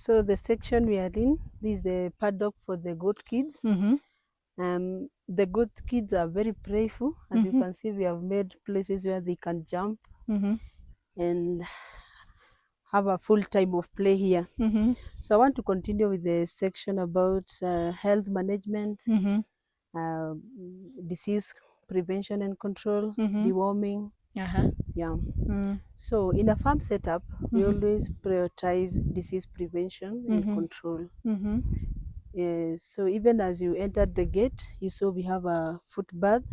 So the section we are in, this is the paddock for the goat kids. The goat kids are very playful. As you can see, we have made places where they can jump and have a full time of play here. So I want to continue with the section about health management, disease prevention and control, deworming. Yeah. So in a farm setup, we always prioritize disease prevention and control. So even as you entered the gate, you saw we have a foot bath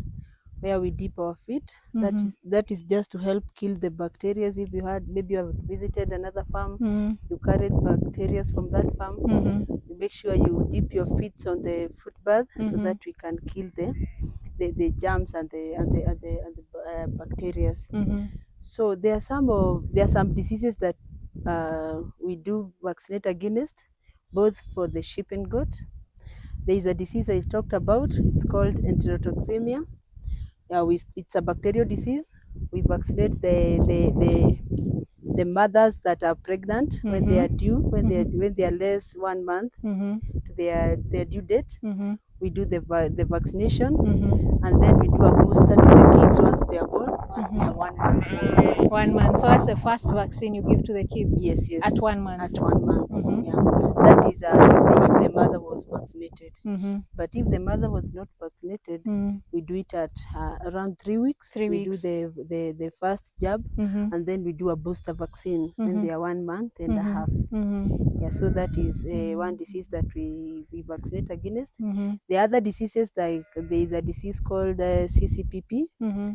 where we dip our feet. That is just to help kill the bacteria. If you had, maybe you have visited another farm, you carried bacteria from that farm, you make sure you dip your feet on the foot bath so that we can kill the germs and the bacteria. So there are some diseases that we do vaccinate against, both for the sheep and goat. There is a disease I talked about. It's called enterotoxemia. It's a bacterial disease. We vaccinate the mothers that are pregnant when they are due, when they are less 1 month to their due date. We do the vaccination, and then we do a booster to the kids once they are born, once they are 1 month old. 1 month. So that's the first vaccine you give to the kids? Yes. At 1 month? At 1 month, yeah. That is if the mother was vaccinated. But if the mother was not vaccinated, we do it at around 3 weeks. We do the first jab, and then we do a booster vaccine when they are 1 month and a half. Yeah, so that is one disease that we vaccinate against. The other diseases, like there is a disease called CCPP.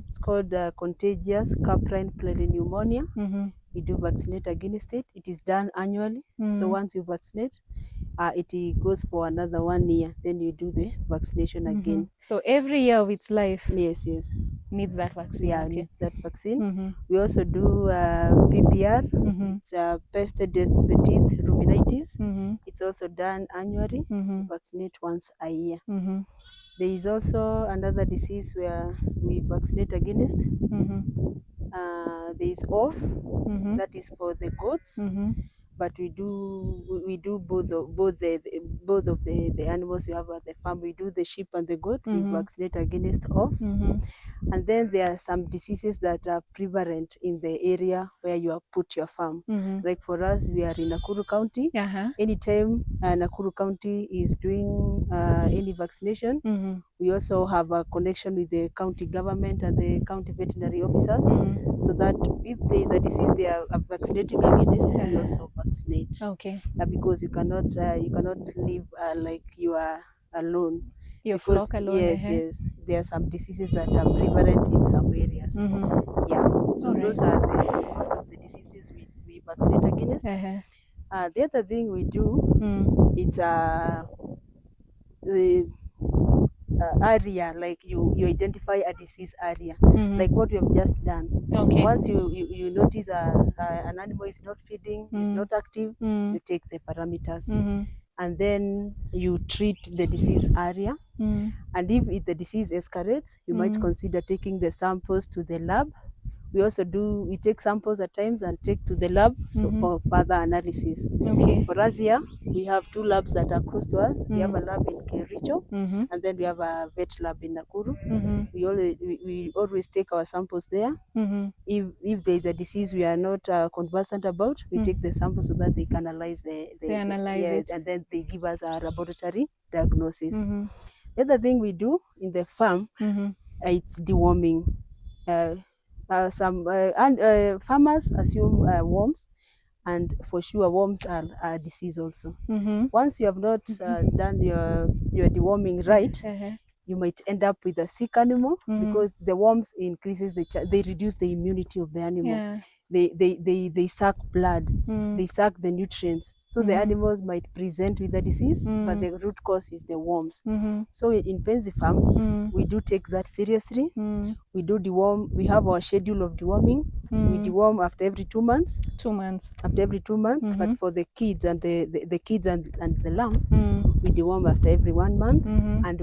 It's called contagious caprine pneumonia. We do vaccinate against it. It is done annually. So once you vaccinate, it goes for another 1 year. Then you do the vaccination again. So every year of its life? Yes. Needs that vaccine? Yeah, needs that vaccine. We also do PPR. It's peste-des-petites ruminantes. It's also done annually. We vaccinate once a year. There is also another disease where we vaccinate against. There is off. That is for the goats. But we do both of the animals you have at the farm. We do the sheep and the goat. We vaccinate against off. And then there are some diseases that are prevalent in the area where you have put your farm. Like for us, we are in Nakuru County. Anytime Nakuru County is doing any vaccination, we also have a connection with the county government and the county veterinary officers, so that if there is a disease they are vaccinating against, we also vaccinate. Because you cannot live like you are alone. Your flock alone. Yes. There are some diseases that are prevalent in some areas. Yeah. So those are most of the diseases we vaccinate against. The other thing we do, it's the area, like you identify a disease area, like what we have just done. Once you notice an animal is not feeding, is not active, you take the parameters, and then you treat the disease area. And if the disease escalates, you might consider taking the samples to the lab. We take samples at times and take to the lab for further analysis. For us here, we have 2 labs that are close to us. We have a lab in Kericho, and then we have a vet lab in Nakuru. We always take our samples there. If there is a disease we are not conversant about, we take the samples so that they can analyze it, and then they give us a laboratory diagnosis. The other thing we do in the farm, it's deworming. Some farmers assume worms, and for sure worms are disease also. Once you have not done your deworming right, you might end up with a sick animal, because the worms increases they reduce the immunity of the animal. They suck blood, they suck the nutrients. So the animals might present with the disease, but the root cause is the worms. So in Penzi Farm, we do take that seriously. We do deworm. We have our schedule of deworming. We deworm after every 2 months. 2 months. After every 2 months. But for the kids and the kids and the lambs, we deworm after every 1 month. And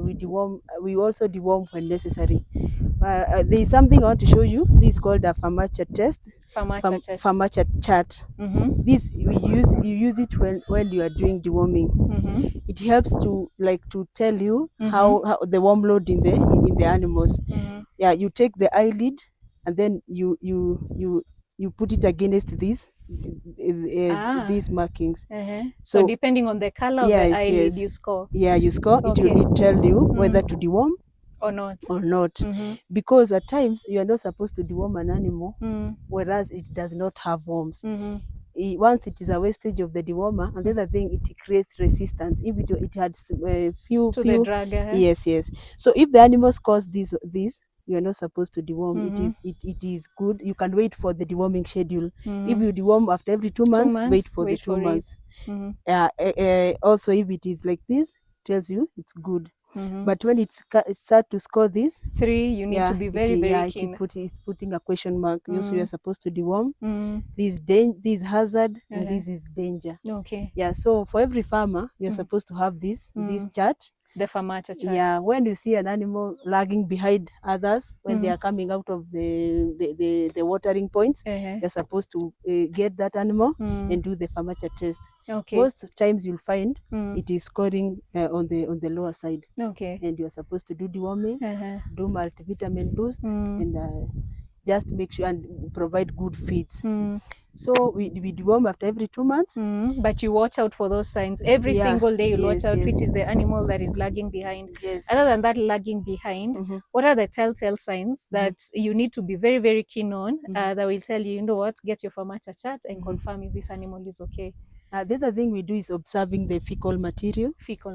we also deworm when necessary. There is something I want to show you. This is called a Farmacher test. Farmacher test. Farmacher chart. This you use it when you are doing deworming. It helps to tell you how the worm load in the animals. Yeah, you take the eyelid and then you put it against these markings. So depending on the color of the eyelid, you score. Yeah, you score. Okay. It will tell you whether to deworm or not. Because at times you are not supposed to deworm an animal whereas it does not have worms. Once it is a wastage of the dewormer, and the other thing, it creates resistance. If it had few the drug, yes. So if the animals cause this, you are not supposed to deworm. It is good. You can wait for the deworming schedule. If you deworm after every 2 months, wait for the 2 months. Also, if it is like this, tells you it's good. But when it starts to score this 3, you need to be very keen. It's putting a question mark. So you are supposed to deworm. This hazard and this is danger. Okay. Yeah. So for every farmer, you're supposed to have this chart. The farmacia chart. Yeah, when you see an animal lagging behind others when they are coming out of the watering points, you're supposed to get that animal and do the farmacia test. Okay. Most times you'll find it is scoring on the lower side. Okay. And you're supposed to do deworming, do multivitamin boost, and just make sure and provide good feeds. So we deworm after every 2 months. But you watch out for those signs. Every single day you watch out which is the animal that is lagging behind. Yes. Other than that lagging behind, what are the telltale signs that you need to be very keen on that will tell you, you know what, get your farmacia chart and confirm if this animal is okay? The other thing we do is observing the fecal material.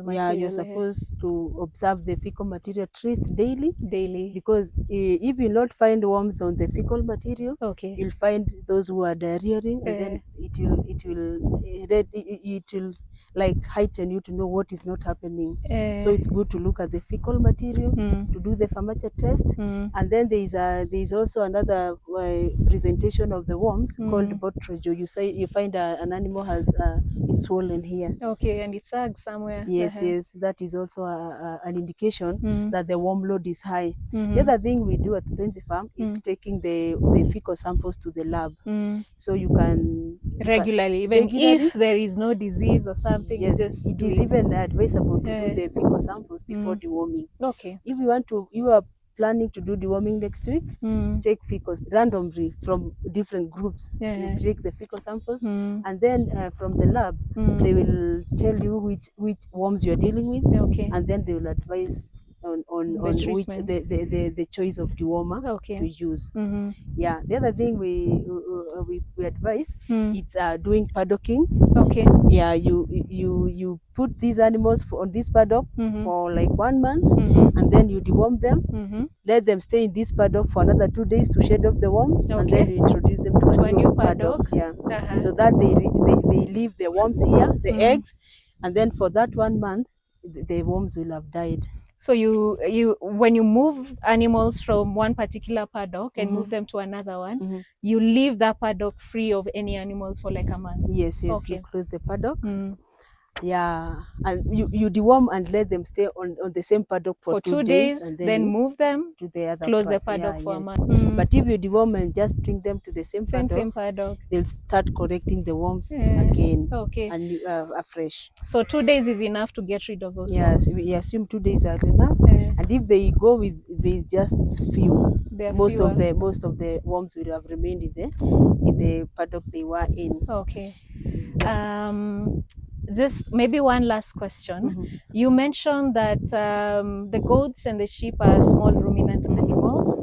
Yeah, you're supposed to observe the fecal material at least daily. Because if you not find worms on the fecal material, you'll find those who are diarrheaing, and then it will like heighten you to know what is not happening. So it's good to look at the fecal material, to do the farmacia test, and then there is also another presentation of the worms called botrojo. You find an animal has it's swollen here. Okay, and it sags somewhere. Yes, that is also an indication that the worm load is high. The other thing we do at Penzi Farm is taking the fecal samples to the lab. So you can regularly, even if there is no disease or something. Yes, it is even advisable to do the fecal samples before deworming. Okay. If you are planning to do deworming next week, take fecals randomly from different groups. You take the fecal samples, and then from the lab, they will tell you which worms you are dealing with, and then they will advise on which the choice of dewormer to use. Yeah, the other thing we advise it's doing paddocking. Yeah, you put these animals on this paddock for like 1 month, and then you deworm them. Let them stay in this paddock for another 2 days to shed off the worms, and then you introduce them to a new paddock. Yeah, so that they leave the worms here, the eggs, and then for that 1 month, the worms will have died. So you when you move animals from one particular paddock and move them to another one, you leave that paddock free of any animals for like a month. Yes, you close the paddock. Yeah, and you deworm and let them stay on the same paddock for 2 days, and then move them to the other close the paddock for a month. But if you deworm and just bring them to the same paddock, they'll start correcting the worms again. And afresh. So 2 days is enough to get rid of those worms. We assume 2 days are enough. And if they go with just few, most of the worms will have remained in the paddock they were in. Just maybe one last question. You mentioned that the goats and the sheep are small ruminant animals.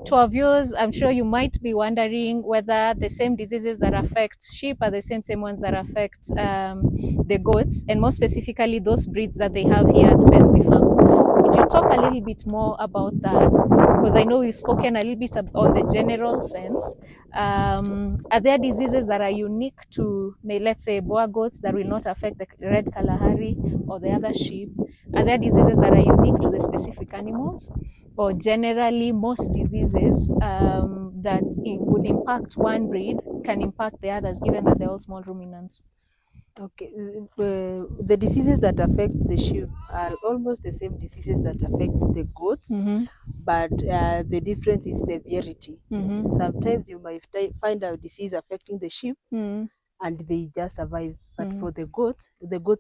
To our viewers, I'm sure you might be wondering whether the same diseases that affect sheep are the same ones that affect the goats, and more specifically those breeds that they have here at Penzi Farm. Would you talk a little bit more about that? Because I know you've spoken a little bit on the general sense. Are there diseases that are unique to, let's say, Boer goats that will not affect the Red Kalahari or the other sheep? Are there diseases that are unique to the specific animals? Or generally, most diseases that it would impact one breed can impact the others, given that they're all small ruminants? Okay, the diseases that affect the sheep are almost the same diseases that affect the goats, but the difference is severity. Sometimes you might find a disease affecting the sheep, and they just survive. But for the goats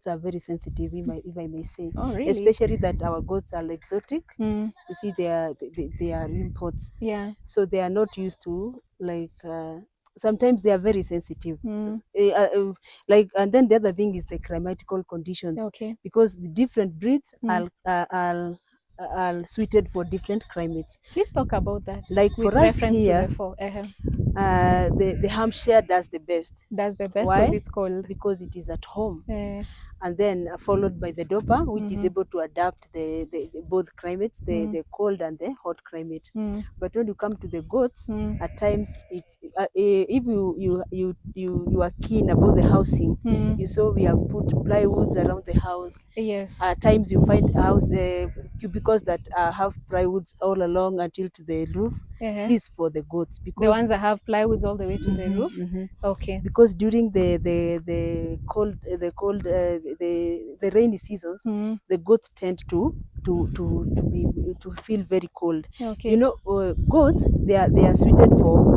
are very sensitive, if I may say. Oh, really? Especially that our goats are exotic. You see, they are imports. Yeah. So they are not used to, like, sometimes they are very sensitive. Like, and then the other thing is the climatical conditions. Okay. Because the different breeds are suited for different climates. Please talk about that. Like with for us reference here, to the fall. the Hampshire does the best. That's the best. Why? Because it's cold. Because it is at home. And then followed by the Dorper, which is able to adapt the both climates, the cold and the hot climate. But when you come to the goats, at times it's if you are keen about the housing, you saw we have put plywoods around the house. Yes. At times you find house cubicles that have plywoods all along until to the roof. This for the goats, because the ones that have plywoods all the way to the roof. Okay. Because during the rainy seasons, the goats tend to feel very cold. Okay. You know, goats, they are suited for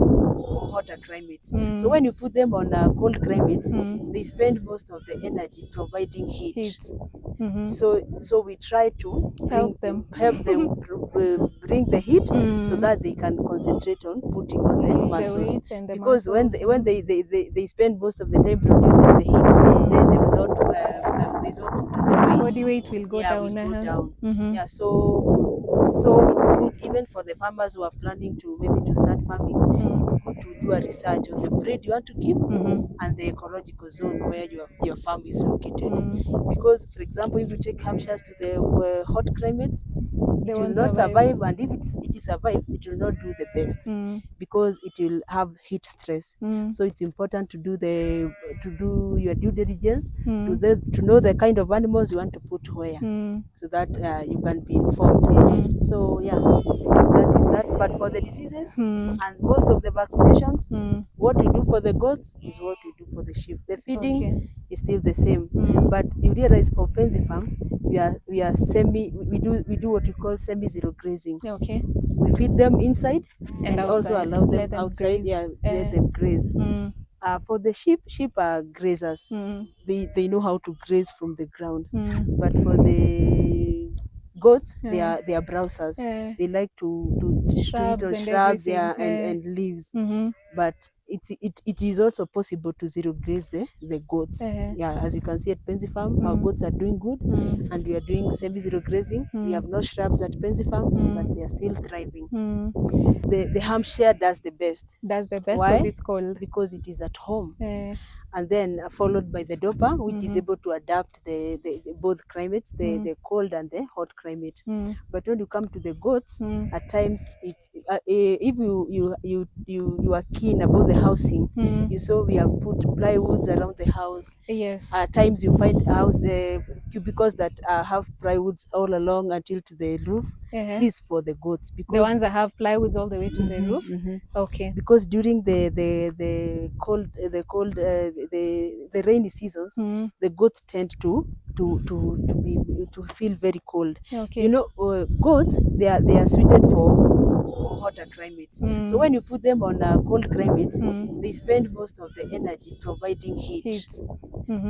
hotter climates. So when you put them on a cold climate, they spend most of the energy providing heat. So we try to help them bring the heat so that they can concentrate on putting on the muscles. Because when they spend most of the time producing the heat, then they will not they don't put the weight. Body weight will go down. Will go down. Yeah, so it's good even for the farmers who are planning to maybe to start farming. It's good to do a research on the breed you want to keep and the ecological zone where your farm is located. Because, for example, if you take Hampshires to the hot climates, it will not survive, and if it survives, it will not do the best because it will have heat stress. So it's important to do your due diligence to know the kind of animals you want to put where, so that you can be informed. So yeah, I think that is that. But for the diseases and most of the vaccinations, what we do for the goats is what we do for the sheep. The feeding is still the same, but you realize for Penzi Farm, we do what we call semi-zero grazing. Okay. We feed them inside and outside. also allow them outside. Yeah, let them graze. For the sheep are grazers. They know how to graze from the ground. But for the goats, they are browsers. They like to eat on shrubs, and leaves. But it is also possible to zero graze the goats. Yeah, as you can see at Penzi Farm, our goats are doing good, and we are doing semi-zero grazing. We have no shrubs at Penzi Farm, but they are still thriving. The Hampshire does the best. That's the best. Why? Because it's cold. Because it is at home. And then followed by the Dorper, which is able to adapt the both climates, the cold and the hot climate. But when you come to the goats, at times it's if you are keen about the housing, you saw we have put plywoods around the house. Yes. At times you find house cubicles that have plywoods all along until to the roof. This for the goats, because the ones that have plywoods all the way to the roof. Okay. Because during the rainy seasons, the goats tend to feel very cold. Okay. You know, goats, they are suited for hotter climates. So when you put them on a cold climate, they spend most of the energy providing heat.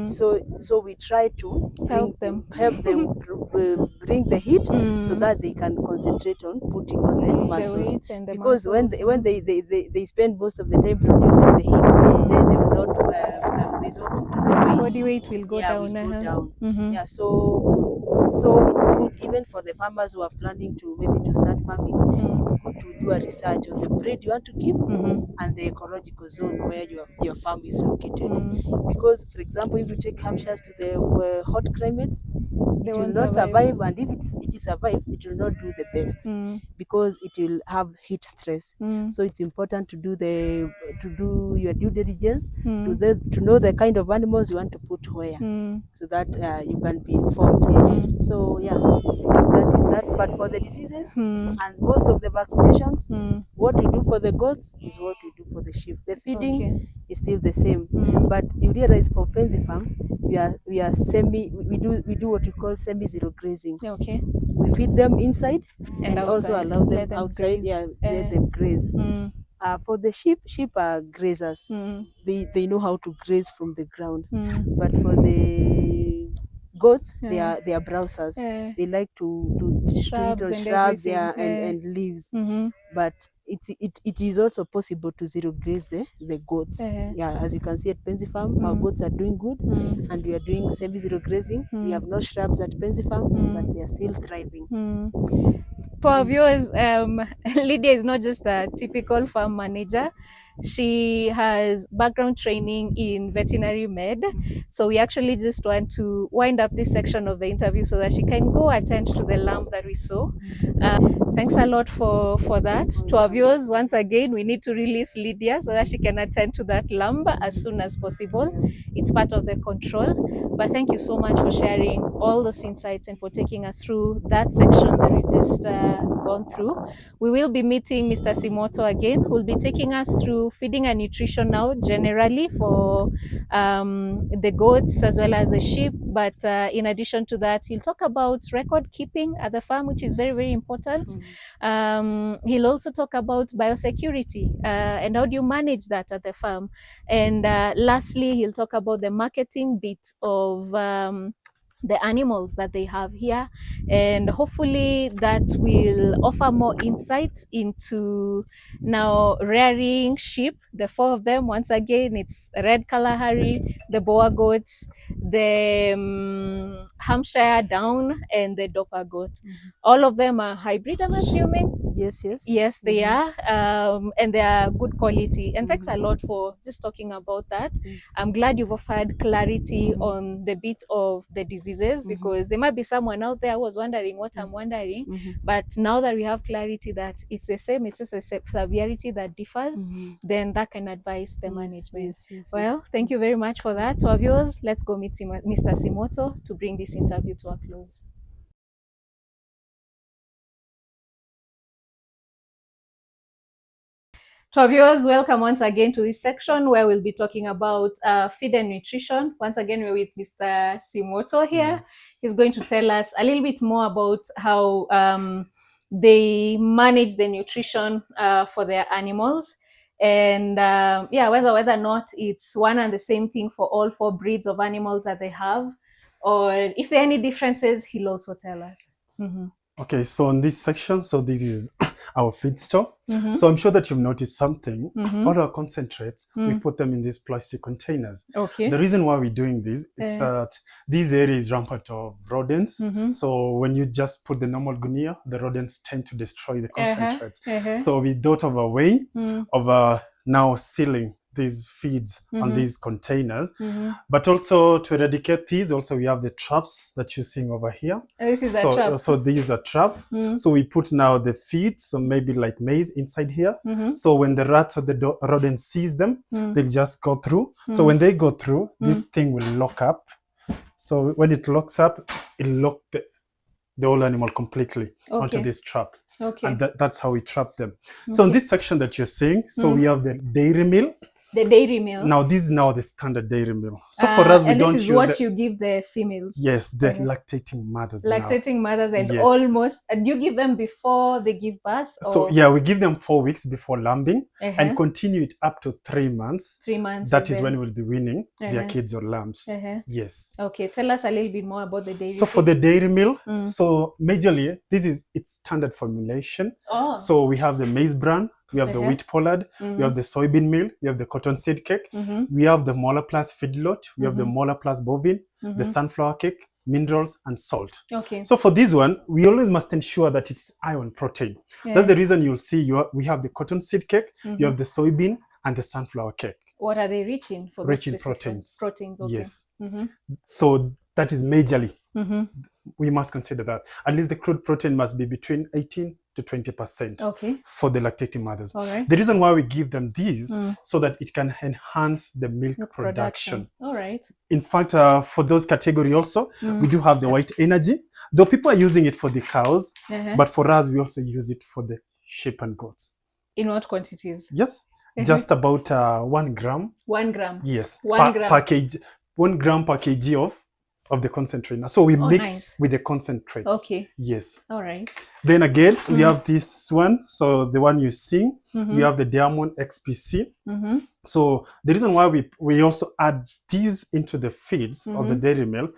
So we try to help them bring the heat so that they can concentrate on putting on the muscles. Because when they spend most of the time producing the heat, then they will not they don't put the weight. Body weight will go down. Will go down. Yeah, so it's good even for the farmers who are planning to maybe to start farming. It's good to do a research on the breed you want to keep and the ecological zone where your farm is located. Because, for example, if you take Hampshires to the hot climates, it will not survive, and if it survives, it will not do the best because it will have heat stress. So it's important to do your due diligence to know the kind of animals you want to put where, so that you can be informed. So yeah, I think that is that. But for the diseases and most of the vaccinations, what we do for the goats is what we do for the sheep. The feeding is still the same, but you realize for Penzi Farm, we do what we call semi-zero grazing. Okay. We feed them inside and outside. also allow them Let them outside. graze. Let them graze. For the sheep are grazers. They know how to graze from the ground. But for the goats, they are browsers. They like to eat on shrubs and leaves. But it is also possible to zero graze the goats. Yeah, as you can see at Penzi Farm, our goats are doing good, and we are doing semi-zero grazing. We have no shrubs at Penzi Farm, but they are still thriving. For our viewers, Lydia is not just a typical farm manager. She has background training in veterinary med. So we actually just want to wind up this section of the interview so that she can go attend to the lamb that we saw. Thanks a lot for that. To our viewers, once again, we need to release Lydia so that she can attend to that lamb as soon as possible. It's part of the control. But thank you so much for sharing all those insights and for taking us through that section that we just gone through. We will be meeting Mr. Simoto again, who will be taking us through feeding and nutrition now generally for the goats as well as the sheep. But in addition to that, he'll talk about record keeping at the farm, which is very, very important. He'll also talk about biosecurity and how do you manage that at the farm. And lastly, he'll talk about the marketing bit of the animals that they have here, and hopefully that will offer more insights into now rearing sheep, the 4 of them. Once again, it's Red Kalahari, the Boer goats, the Hampshire Down and the Dorper goat. All of them are hybrid, I'm assuming. Yes, they are, and they are good quality. And thanks a lot for just talking about that. I'm glad you've offered clarity on the bit of the diseases, because there might be someone out there who was wondering what I'm wondering. But now that we have clarity that it's the same, it's just a severity that differs, then that can advise the management. Well, thank you very much for that. To our viewers, let's go meet Mr. Simoto to bring this interview to a close. To our viewers, welcome once again to this section where we'll be talking about feed and nutrition. Once again, we're with Mr. Simoto here. He's going to tell us a little bit more about how they manage the nutrition for their animals, and whether or not it's one and the same thing for all 4 breeds of animals that they have, or if there are any differences, he'll also tell us. Okay, so in this section, so this is our feed store. So I'm sure that you've noticed something. All our concentrates, we put them in these plastic containers. Okay. The reason why we're doing this, it's that this area is rampant of rodents. So when you just put the normal gunia, the rodents tend to destroy the concentrates. So we thought of a way of now sealing these feeds on these containers, but also to eradicate these, also we have the traps that you're seeing over here. This is a trap. So this is a trap. So we put now the feed, so maybe like maize inside here. So when the rats or the rodent sees them, they'll just go through. So when they go through, this thing will lock up. So when it locks up, it'll lock the whole animal completely onto this trap. And that's how we trap them. So in this section that you're seeing, so we have the dairy meal. The dairy meal. Now this is now the standard dairy meal. So for us, we don't use. This is what you give the females. Yes, the lactating mothers. Lactating mothers, and almost. And you give them before they give birth. So yeah, we give them 4 weeks before lambing, and continue it up to 3 months. 3 months. That is when we'll be weaning their kids or lambs. Yes. Okay, tell us a little bit more about the dairy. So for the dairy meal, so majorly it's standard formulation. So we have the maize bran. We have the wheat pollard, we have the soybean meal, we have the cotton seed cake, we have the molar plus feedlot, we have the molar plus bovine, the sunflower cake, minerals, and salt. Okay. So for this one, we always must ensure that it's iron protein. That's the reason you'll see we have the cotton seed cake, you have the soybean, and the sunflower cake. What are they rich in? Rich in proteins. Proteins, okay. Yes. So that is majorly. We must consider that. At least the crude protein must be between 18 to 20% for the lactating mothers. The reason why we give them these, so that it can enhance the milk production. In fact, for those category also, we do have the white energy, though people are using it for the cows, but for us, we also use it for the sheep and goats. In what quantities? Yes, just about 1 gram. 1 gram? Yes, 1 gram. 1 gram per kg of of the concentrate now. So we mix nice. with the concentrates. Okay. Yes. All right. Then again, we have this one. So the one you see, we have the Diamond XPC. So the reason why we also add these into the feeds of the dairy milk,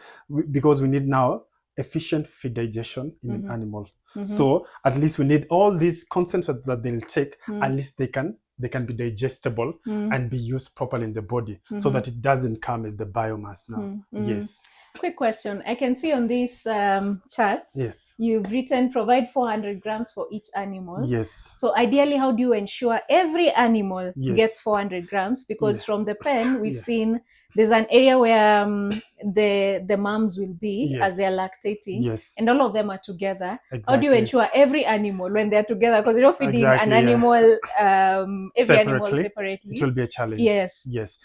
because we need now efficient feed digestion in an animal. So at least we need all these concentrates that they'll take, at least they can be digestible and be used properly in the body, so that it doesn't come as the biomass now. Yes. Quick question. I can see on these charts, yes, you've written provide 400 grams for each animal. Yes. So ideally, how do you ensure every animal gets 400 grams? Because from the pen, we've seen there's an area where the moms will be as they're lactating, and all of them are together. How do you ensure every animal when they're together? Because you're feeding an animal, every animal separately. It will be a challenge. Yes. Yes.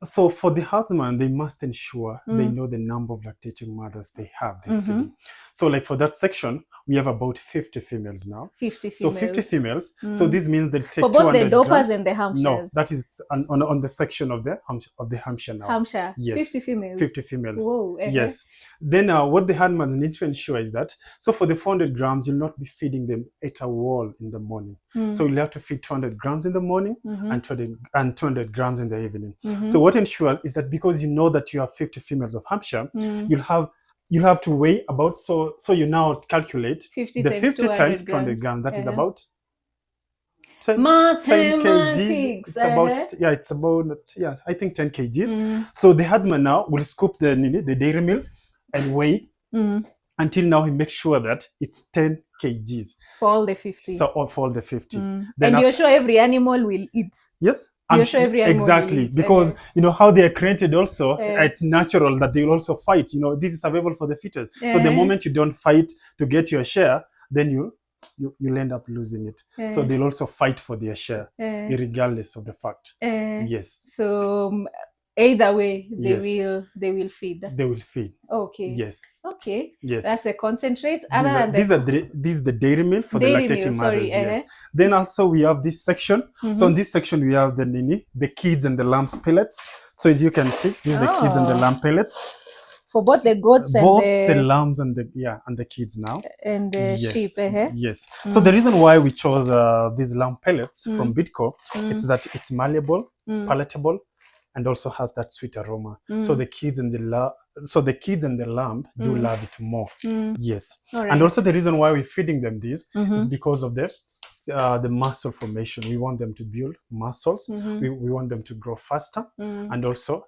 So for the herdsman, they must ensure they know the number of lactating mothers they have. Feeding. So like for that section, we have about 50 females now. 50 females. So 50 females. So this means they'll take for both 200 the Dorpers grams. and the Hampshires. No, that is on the section of the Hampshire now. Hampshire. Yes. 50 females. 50 females. Whoa. Yes. Then what the herdman need to ensure is that, so for the 400 grams, you'll not be feeding them at a wall in the morning. So you'll have to feed 200 grams in the morning and 200 grams in the evening. So what ensures is that because you know that you have 50 females of Hampshire, you'll have to weigh about, so you now calculate 50 the 50 times 200 grams. That is about 10 kgs. It's about I think 10 kgs. So the herdsman now will scoop the dairy milk and weigh until now he makes sure that it's 10 kgs for all the 50. So for all the 50. And you're sure every animal will eat? Yes. You're sure every animal exactly will eat. Because you know how they are created also, it's natural that they will also fight. You know, this is survival for the fittest. So the moment you don't fight to get your share, then you'll end up losing it. So they'll also fight for their share, regardless of the fact. Yes. So either way, they will feed. They will feed. Okay. Yes. Okay. Yes. That's the concentrate. This is the dairy milk for the lactating mothers. Yes. Then also we have this section. So in this section we have the kids and the lambs pellets. So as you can see, these are the kids and the lamb pellets. For both the goats and the lambs and the kids now. And the sheep. Yes. So the reason why we chose these lamb pellets from Bidco, it's that it's malleable, palatable, and also has that sweet aroma. So the kids and the lamb do love it more. Yes. Right. And also the reason why we're feeding them this is because of the muscle formation. We want them to build muscles. We want them to grow faster, and also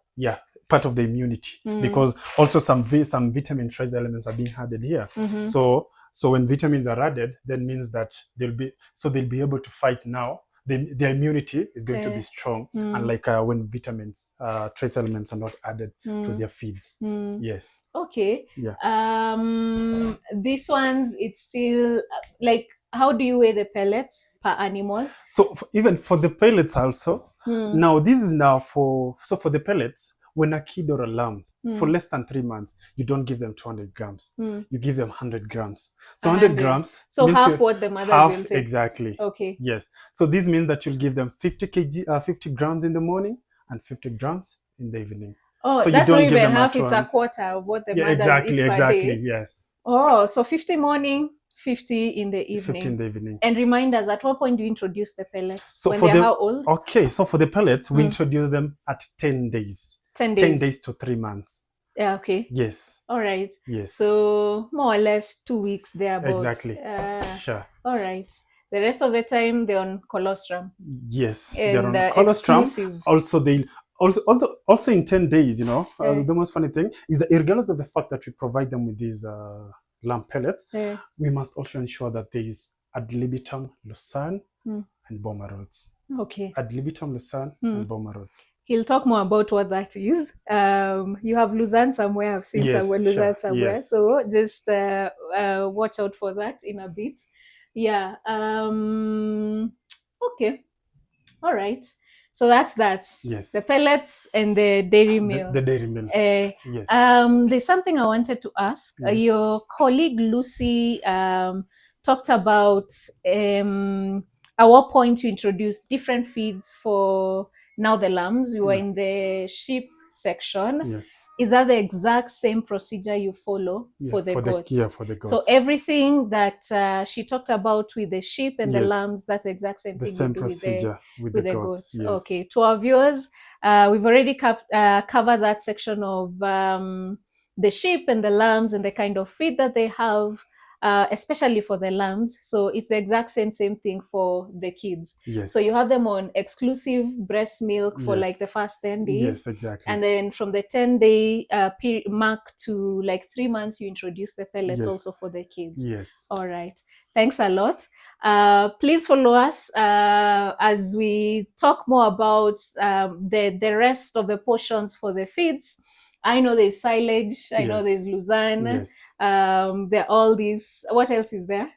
part of the immunity, because also some vitamin trace elements are being added here. So when vitamins are added, that means that they'll be able to fight now. Their immunity is going to be strong, unlike when vitamins, trace elements are not added to their feeds. Yes. Okay. Yeah. These ones, it's still like, how do you weigh the pellets per animal? So even for the pellets also, now this is now for the pellets, when a kid or a lamb for less than 3 months, you don't give them 200 grams. You give them 100 grams. So 100 grams. So half what the mothers will take. Exactly. Okay. Yes. So this means that you'll give them 50 grams in the morning and 50 grams in the evening. Oh, so that's not even half. It's a quarter of what the mothers eat per day. Yes. Oh, so 50 morning, 50 in the evening. 50 in the evening. And remind us, at what point do you introduce the pellets? So when they're how old? Okay, so for the pellets, we introduce them at 10 days. 10 days to 3 months. Yeah, okay. Yes. All right. Yes. So more or less 2 weeks thereabouts. Exactly. Sure. All right. The rest of the time they're on colostrum. Yes, they're on colostrum. Also in 10 days, the most funny thing is that regardless of the fact that we provide them with these lamb pellets, we must also ensure that there is ad libitum, Lucerne, and Bomarolds. Okay. Ad libitum, Lucerne, and Bomarolds. He'll talk more about what that is. You have Lucerne somewhere. I've seen Lucerne somewhere. Yes. So just watch out for that in a bit. Yeah. Okay. All right. So that's that. Yes. The pellets and the dairy milk. The dairy milk. Yes. There's something I wanted to ask. Yes. Your colleague Lucy talked about at what point you introduced different feeds for now the lambs. You were in the sheep section. Yes. is that the exact same procedure you follow for the goats? For the goats. So everything that she talked about with the sheep and the lambs, that's the exact same thing same you do procedure with the goats. Yes. Okay, to our viewers, we've already covered that section of the sheep and the lambs and the kind of feed that they have. Especially for the lambs. So it's the exact same thing for the kids. Yes. So you have them on exclusive breast milk for like the first 10 days. Yes, exactly. And then from the 10-day mark to like 3 months, you introduce the pellets also for the kids. Yes. All right. Thanks a lot. Please follow us as we talk more about the rest of the portions for the feeds. I know there's silage. I know there's Lausanne. Yes. There are all these. What else is there?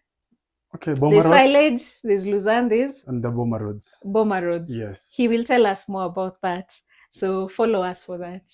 Okay, there's silage. There's Lausanne. And the Boma roads. Boma roads. Yes. He will tell us more about that. So follow us for that.